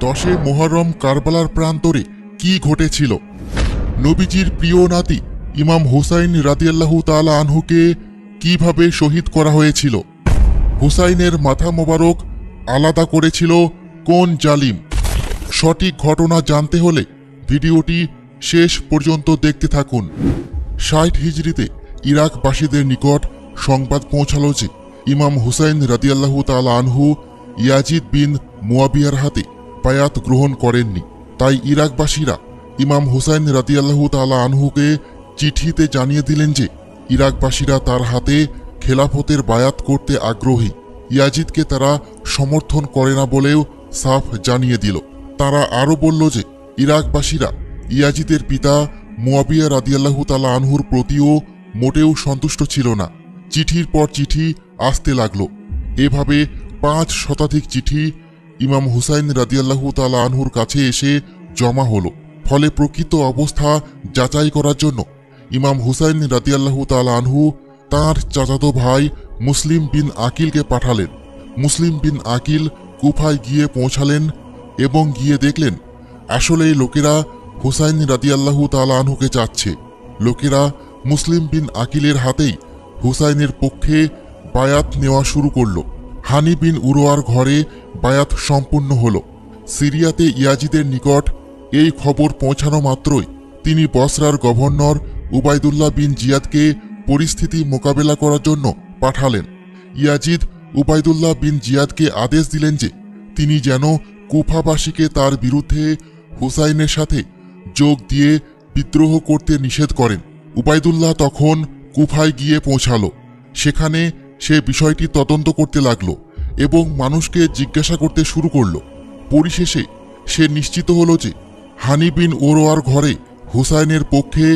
10 মুহররম কারবালার প্রান্তরে কি ঘটেছিল? নবীজির প্রিয় নাতি ইমাম হুসাইন রাদিয়াল্লাহু তাআলা আনহুকে কিভাবে শহীদ করা হয়েছিল? হুসাইনের মাথা মোবারক আলাদা করেছিল কোন জালিম? সঠিক ঘটনা জানতে হলে ভিডিওটি শেষ পর্যন্ত দেখতে থাকুন। 60 হিজরিতে ইরাকবাসীদের নিকট সংবাদ পৌঁছালো যে ইমাম হুসাইন রাদিয়াল্লাহু তাআলা আনহু ইয়াজিদ বিন মুয়াবিয়ার হাতে বায়াত গ্রহণ করেননি। তাই ইরাকবাসীরা ইমাম হুসাইন রাদিয়াল্লাহু তাআলা আনহুকে চিঠিতে জানিয়ে দিলেন যে ইরাকবাসীরা তার হাতে খেলাফতের বায়াত করতে আগ্রহী। ইয়াজিদকে তারা সমর্থন করে না বলেও সাফ জানিয়ে দিল। তারা আরও বলল যে ইরাকবাসীরা ইয়াজিদের পিতা মুয়াবিয়া রাদিয়াল্লাহু তাআলা আনহুর প্রতিও মোটেও সন্তুষ্ট ছিল না। চিঠির পর চিঠি আসতে লাগলো। এভাবে 5 শতাধিক চিঠি ইমাম হুসাইন রাদিয়াল্লাহু তাআলা আনহুর কাছে এসে জমা হলো। ফলে প্রকৃত অবস্থা যাচাই করার জন্য ইমাম হুসাইন রাদিয়াল্লাহু তাআলা আনহু তাঁর চাচাতো ভাই মুসলিম বিন আকিলকে পাঠালেন। মুসলিম বিন আকিল কুফায় গিয়ে পৌঁছালেন এবং গিয়ে দেখলেন আসলেই লোকেরা হুসাইন রাদিয়াল্লাহু তাআলা আনহুকে চাচ্ছে। লোকেরা মুসলিম বিন আকিলের হাতেই হুসাইনের পক্ষে বায়াত নেওয়া শুরু করল। হানি বিন উরওয়ার ঘরে বায়াত সম্পূর্ণ হল। সিরিয়াতে ইয়াজিদের নিকট এই খবর পৌঁছানো মাত্রই তিনি বসরার গভর্নর উবাইদুল্লাহ বিন জিয়াদকে পরিস্থিতি মোকাবেলা করার জন্য পাঠালেন। ইয়াজিদ উবাইদুল্লাহ বিন জিয়াদকে আদেশ দিলেন যে তিনি যেন কুফাবাসীকে তার বিরুদ্ধে হুসাইনের সাথে যোগ দিয়ে বিদ্রোহ করতে নিষেধ করেন। উবাইদুল্লাহ তখন কুফায় গিয়ে পৌঁছালো। সেখানে সে বিষয়টি তদন্ত করতে লাগলো এবং মানুষকে জিজ্ঞাসা করতে শুরু করলো। পরিশেষে সে নিশ্চিত হলো যে হানি বিন উরওয়ার ঘরে হুসাইনের পক্ষে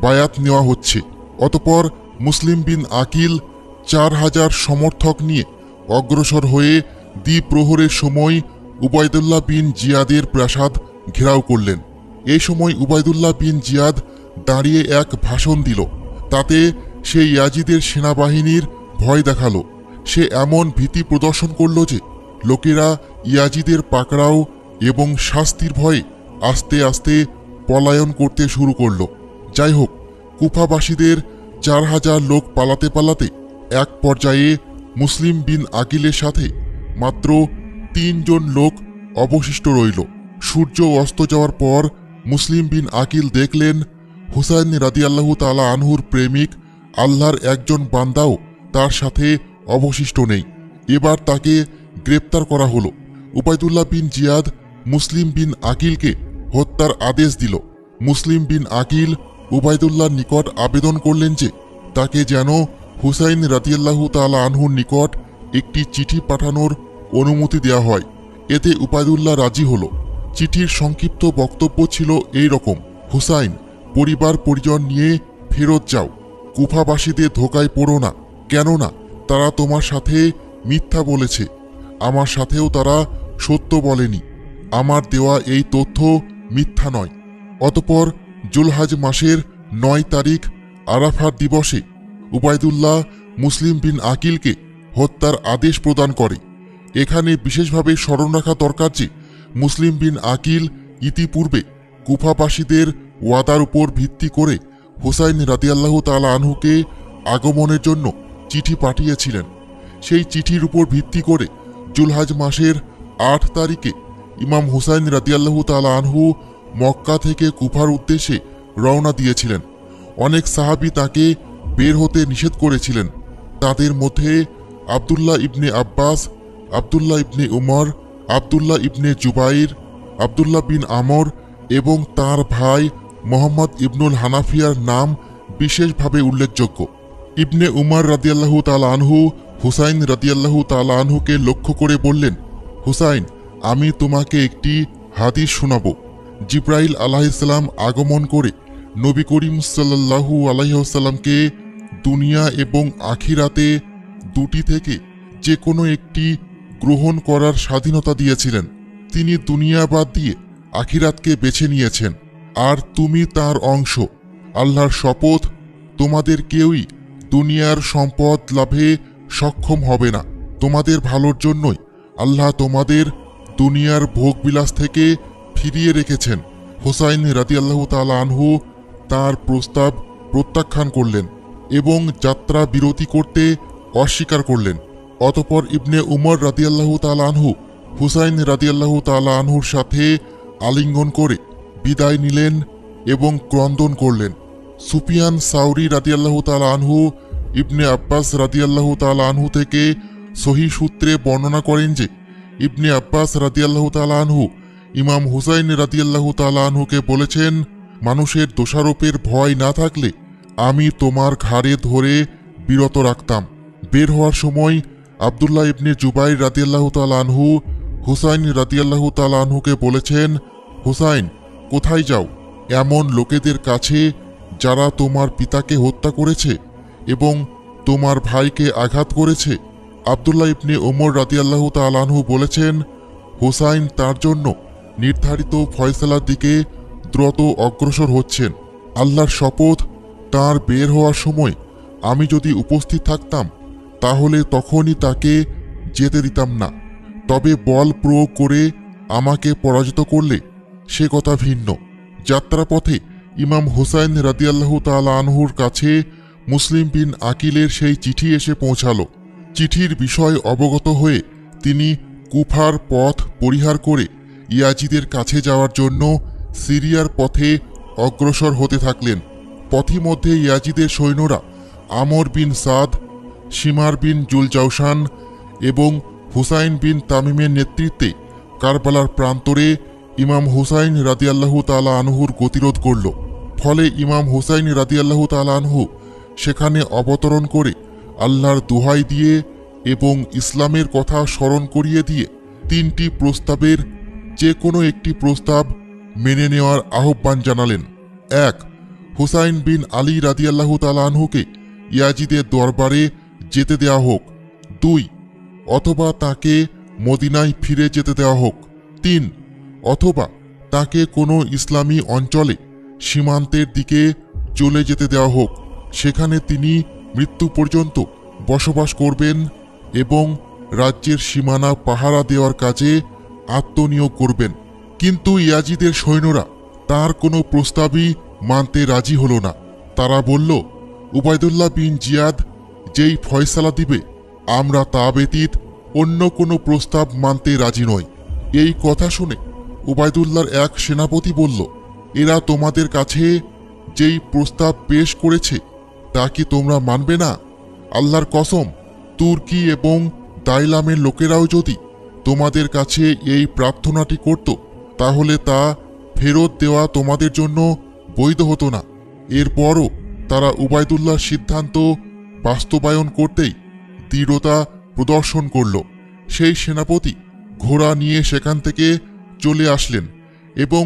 বায়াত নেওয়া হচ্ছে। অতপর মুসলিম বিন আকিল 4000 সমর্থক নিয়ে অগ্রসর হয়ে দ্বিপ্রহরের সময় উবাইদুল্লাহ বিন জিয়াদের প্রাসাদ ঘেরাও করলেন। এই সময় উবাইদুল্লাহ বিন জিয়াদ দাঁড়িয়ে এক ভাষণ দিল। তাতে সে ইয়াজিদের সেনাবাহিনীর ভয় দেখালো। সে এমন ভীতি প্রদর্শন করল যে লোকেরা ইয়াজিদের পাকড়াও এবং শাস্তির ভয়ে আস্তে আস্তে পলায়ন করতে শুরু করল। যাই হোক, কুফাবাসীদের 4000 লোক পালাতে পালাতে এক পর্যায়ে মুসলিম বিন আকিলের সাথে মাত্র 3 জন লোক অবশিষ্ট রইল। সূর্য অস্ত যাওয়ার পর মুসলিম বিন আকিল দেখলেন হুসাইন রাদিয়াল্লাহু তাআলা আনহুর প্রেমিক আল্লাহর একজন বান্দাও তার সাথে অবশিষ্ট নেই। এবার তাকে গ্রেপ্তার করা হলো। উবাইদুল্লাহ বিন জিয়াদ মুসলিম বিন আকিলকে হত্যার আদেশ দিল। মুসলিম বিন আকিল উবাইদুল্লাহর নিকট আবেদন করলেন যে তাকে যেন হুসাইন রাদিয়াল্লাহু তাআলা আনহুর নিকট একটি চিঠি পাঠানোর অনুমতি দেওয়া হয়। এতে উবাইদুল্লাহ রাজি হল। চিঠির সংক্ষিপ্ত বক্তব্য ছিল এই রকম: হুসাইন, পরিবার পরিজন নিয়ে ফেরত যাও। কুফাবাসীদের ধোকায় পড়ো না, কেননা তারা তোমার সাথে মিথ্যা বলেছে। আমার সাথেও তারা সত্য বলেনি। আমার দেওয়া এই তথ্য মিথ্যা নয়। অতপর জুলহাজ মাসের 9 তারিখ আরাফার দিবসে উবাইদুল্লাহ মুসলিম বিন আকিলকে হত্যার আদেশ প্রদান করে। এখানে বিশেষভাবে স্মরণ রাখা দরকার যে মুসলিম বিন আকিল ইতিপূর্বে কুফাবাসীদের ওয়াদার উপর ভিত্তি করে হুসাইন রাদিয়াল্লাহু তাআলা আনহুকে আগমনের জন্য চিঠি পাঠিয়েছিলেন। সেই চিঠির উপর ভিত্তি করে জুলহাজ মাসের 8 তারিখে ইমাম হুসাইন রাদিয়াল্লাহু তাআলা আনহু মক্কা থেকে কুফার উদ্দেশ্যে রওনা দিয়েছিলেন। অনেক সাহাবী তাকে বের হতে নিষেধ করেছিলেন। তাদের মধ্যে আব্দুল্লাহ ইবনে আব্বাস, আব্দুল্লাহ ইবনে উমর, আব্দুল্লাহ ইবনে জুবাইর, আব্দুল্লাহ বিন আমর এবং তার ভাই মোহাম্মদ ইবনুল হানাফিয়ার নাম বিশেষভাবে উল্লেখযোগ্য। ইবনে উমর রাদিয়াল্লাহু তাআলা আনহু হুসাইন রাদিয়াল্লাহু তাআলা আনহুকে লক্ষ্য করে বললেন, হুসাইন, আমি তোমাকে একটি হাদিস শোনাব। জিব্রাইল আলাইহিসসালাম আগমন করে নবী করিম সাল্লাল্লাহু আলাইহি ওয়াসাল্লামকে দুনিয়া এবং আখিরাতে দুটি থেকে যে কোনো একটি গ্রহণ করার স্বাধীনতা দিয়েছিলেন। তিনি দুনিয়া বাদ দিয়ে আখিরাতকে বেছে নিয়েছেন, আর তুমি তার অংশ। আল্লাহর শপথ, তোমাদের কেউই দুনিয়ার সম্পদ লাভে সক্ষম হবে না। তোমাদের ভালোর জন্যই আল্লাহ তোমাদের দুনিয়ার ভোগবিলাস থেকে ফিরিয়ে রেখেছেন। হুসাইন রাদিয়াল্লাহু তাআলা আনহু তার প্রস্তাব প্রত্যাখ্যান করলেন এবং যাত্রা বিরতি করতে অস্বীকার করলেন। অতঃপর ইবনে উমর রাদিয়াল্লাহু তাআলা আনহু হুসাইন রাদিয়াল্লাহু তাআলা আনহুর সাথে আলিঙ্গন করে বিদায় নিলেন এবং ক্রন্দন করলেন। সুফিয়ান সাউরি রাদিয়াল্লাহু তাআলা আনহু ইবনে আব্বাস রাদিয়াল্লাহু তাআলা আনহু থেকে সহিহ সূত্রে বর্ণনা করেন যে ইবনে আব্বাস রাদিয়াল্লাহু তাআলা আনহু ইমাম হুসাইন রাদিয়াল্লাহু তাআলা আনহুকে বলেছেন, মানুষের দোষারোপের ভয় না থাকলে আমি তোমার ঘাড়ে ধরে বিরত রাখতাম। বের হওয়ার সময় আব্দুল্লাহ ইবনে জুবাইর রাদিয়াল্লাহু তাআলা আনহু হুসাইন রাদিয়াল্লাহু তাআলা আনহুকে বলেছেন, হুসাইন, কোথায় যাও? এমন লোকেদের কাছে যারা তোমার পিতাকে হত্যা করেছে এবং তোমার ভাইকে আঘাত করেছে। আব্দুল্লাহ ইবনে ওমর রাদিয়াল্লাহু তাআলা আনহু বলেছেন, হুসাইন তার জন্য নির্ধারিত ফয়সালার দিকে দ্রুত অগ্রসর হচ্ছেন। আল্লাহর শপথ, তার বের হওয়ার সময় আমি যদি উপস্থিত থাকতাম তাহলে তখনই তাকে যেতে দিতাম না, তবে বল প্রয়োগ করে আমাকে পরাজিত করলে সে কথা ভিন্ন। যাত্রাপথে ইমাম হুসাইন রাদিয়াল্লাহু তাআলা আনহুর কাছে মুসলিম বিন আকিলের সেই চিঠি এসে পৌঁছালো। চিঠির বিষয় অবগত হয়ে তিনি কুফার পথ পরিহার করে ইয়াজিদের কাছে যাওয়ার জন্য সিরিয়ার পথে অগ্রসর হতে থাকলেন। পথিমধ্যে ইয়াজিদের সৈন্যরা আমর বিন সাদ, শিমার বিন জুলজাউশান এবং হুসাইন বিন তামিমের নেতৃত্বে কারবালার প্রান্তরে ইমাম হুসাইন রাদিয়াল্লাহু তাআলা আনহুর গতিরোধ করল। ফলে ইমাম হুসাইন রাদিয়াল্লাহু তাআলা আনহু সেখানে অবতরণ করে আল্লাহর দোহাই দিয়ে এবং ইসলামের কথা স্মরণ করিয়ে দিয়ে 3টি প্রস্তাবের যে কোনো একটি প্রস্তাব মেনে নেওয়ার আহ্বান জানালেন। 1. হুসাইন বিন আলী রাদিয়াল্লাহু তাআলা আনহুকে ইয়াজিদের দরবারে যেতে দেওয়া হোক। 2. অথবা তাকে মদিনায় ফিরে যেতে দেওয়া হোক। 3. অথবা তাকে কোনো ইসলামী অঞ্চলে সীমান্তের দিকে চলে যেতে দেওয়া হোক, সেখানে তিনি মৃত্যু পর্যন্ত বসবাস করবেন এবং রাজ্যের সীমানা পাহারা দেওয়ার কাজে আত্মনিয়োগ করবেন। কিন্তু ইয়াজিদের সৈন্যরা তার কোনো প্রস্তাবই মানতে রাজি হল না। তারা বলল, উবাইদুল্লাহ বিন জিয়াদ যেই ফয়সালা দিবে আমরা তা ব্যতীত অন্য কোনো প্রস্তাব মানতে রাজি নই। এই কথা শুনে উবাইদুল্লাহর এক সেনাপতি বলল, এরা তোমাদের কাছে যেই প্রস্তাব পেশ করেছে তা কি তোমরা মানবে না? আল্লাহর কসম, তুর্কি এবং দাইলামের লোকেরাও যদি তোমাদের কাছে এই প্রার্থনাটি করত তাহলে তা ফেরত দেওয়া তোমাদের জন্য বৈধ হতো না। এরপরও তারা উবাইদুল্লাহর সিদ্ধান্ত বাস্তবায়ন করতেই দৃঢ়তা প্রদর্শন করল। সেই সেনাপতি ঘোড়া নিয়ে সেখান থেকে চলে আসলেন এবং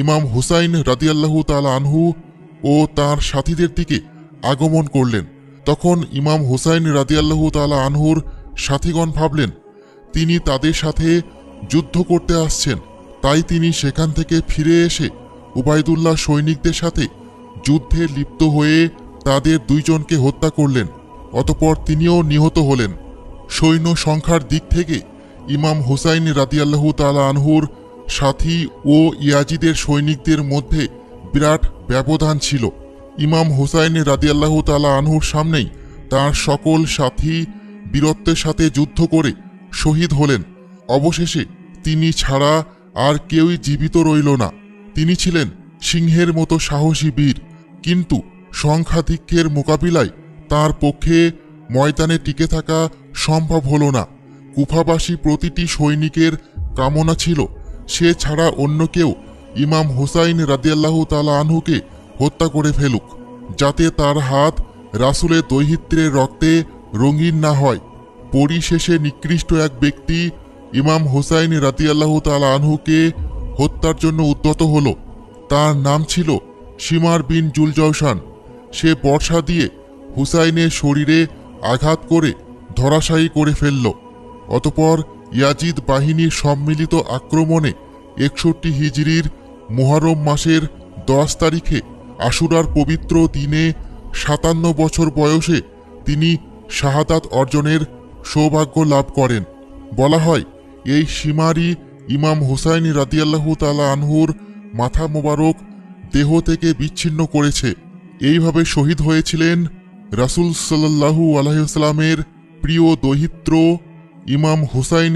ইমাম হুসাইন রাদিয়াল্লাহু তাআলা আনহু ও তার সাথীদের দিকে আগমন করলেন। তখন ইমাম হুসাইন রাদিয়াল্লাহু তাআলা আনহুর সাথীগণ ভাবলেন তিনি তাদের সাথে যুদ্ধ করতে আসছেন, তাই তিনি সেখান থেকে ফিরে এসে উবাইদুল্লাহ সৈনিকদের সাথে যুদ্ধে লিপ্ত হয়ে তাদের 2 জনকে হত্যা করলেন। অতঃপর তিনিও নিহত হলেন। সৈন্য সংখ্যার দিক থেকে ইমাম হুসাইন রাদিয়াল্লাহু তাআলা আনহুর সাথী ও ইয়াজিদের সৈনিকদের মধ্যে বিরাট ব্যবধান ছিল। ইমাম হুসাইন রাদিয়াল্লাহু তাআলা আনহুর সামনেই তার সকল সাথী বীরত্বের সাথে যুদ্ধ করে শহীদ হলেন। অবশেষে তিনি ছাড়া আর কেউই জীবিত রইল না। তিনি ছিলেন সিংহের মতো সাহসী বীর, কিন্তু সংখ্যাধিক্যের মোকাবিলায় তার পক্ষে ময়দানে টিকে থাকা সম্ভব হল না। কুফাবাসী প্রতিটি সৈনিকের কামনা ছিল সে ছাড়া অন্য কেউ ইমাম হুসাইন রাদিয়াল্লাহু তাআলা আনহুকে হত্যা করে ফেলুক, যাতে তার হাত রাসূলের দৌহিত্রের রক্তে রঙিন না হয়। পরিশেষে নিকৃষ্ট এক ব্যক্তি ইমাম হুসাইন রাদিয়াল্লাহু তাআলা আনহুকে হত্যার জন্য উদ্যত হল। তার নাম ছিল শিমার বিন জুলজাউশান। সে বর্ষা দিয়ে হুসাইনের শরীরে আঘাত করে ধরাশায়ী করে ফেলল। অতঃপর ইয়াজিদ বাহিনীর সম্মিলিত আক্রমণে 61 হিজরির মুহররম মাসের 10 তারিখে আশুরার পবিত্র দিনে 57 বছর বয়সে তিনি শাহাদাত অর্জনের সৌভাগ্য লাভ করেন। বলা হয় এই শিমারই ইমাম হুসাইন রাদিয়াল্লাহু তাআলা আনহুর মাথা মোবারক দেহ থেকে বিচ্ছিন্ন করেছে। এইভাবে শহীদ হয়েছিলেন রাসূল সাল্লাল্লাহু আলাইহি ওয়াসাল্লামের প্রিয় দৌহিত্র ইমাম হুসাইন